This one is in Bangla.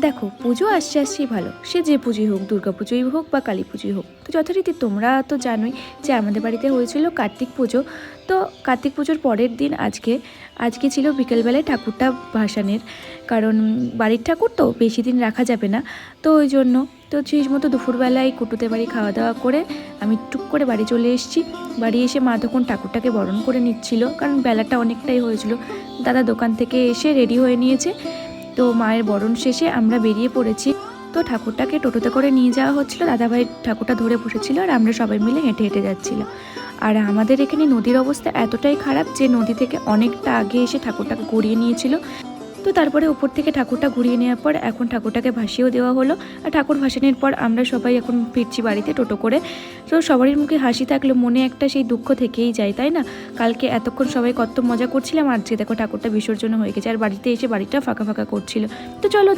দেখো, পুজো আসছে আসছেই ভালো, সে যে পুজোই হোক, দুর্গা পুজোই হোক বা কালী পুজোই হোক। তো যথারীতি তোমরা তো জানোই যে আমাদের বাড়িতে হয়েছিল কার্তিক পুজো। তো কার্তিক পুজোর পরের দিন আজকে ছিল বিকেলবেলায় ঠাকুরটা ভাসানের। কারণ বাড়ির ঠাকুর তো বেশি দিন রাখা যাবে না, তো ওই জন্য তো সেই মতো দুপুরবেলায় কুটুতে বাড়ি খাওয়া দাওয়া করে আমি টুক করে বাড়ি চলে এসেছি। বাড়ি এসে মা তখন ঠাকুরটাকে বরণ করে নিচ্ছিল, কারণ বেলাটা অনেকটাই হয়েছিল। দাদা দোকান থেকে এসে রেডি হয়ে নিয়েছে। তো মায়ের বরণ শেষে আমরা বেরিয়ে পড়েছি। তো ঠাকুরটাকে টোটোতে করে নিয়ে যাওয়া হচ্ছিলো, দাদাভাই ঠাকুরটা ধরে বসেছিল আর আমরা সবাই মিলে হেঁটে হেঁটে যাচ্ছিলাম। আর আমাদের এখানে নদীর অবস্থা এতটাই খারাপ যে নদী থেকে অনেকটা আগে এসে ঠাকুরটাকে ঘুরিয়ে নিয়েছিল। তো তারপরে উপর থেকে ঠাকুরটা ঘুরিয়ে নেওয়ার পর এখন ঠাকুরটাকে ভাসিয়েও দেওয়া হলো। আর ঠাকুর ভাসানোর পর আমরা সবাই এখন ফিরছি বাড়িতে টোটো করে। তো সবারই মুখে হাসি থাকলে মনে একটা সেই দুঃখ থেকেই যায়, তাই না? কালকে এতক্ষণ সবাই কত মজা করছিলাম, আজকে দেখো ঠাকুরটা বিসর্জন হয়ে গেছে আর বাড়িতে এসে বাড়িটা ফাঁকা ফাঁকা করছিল। তো চলো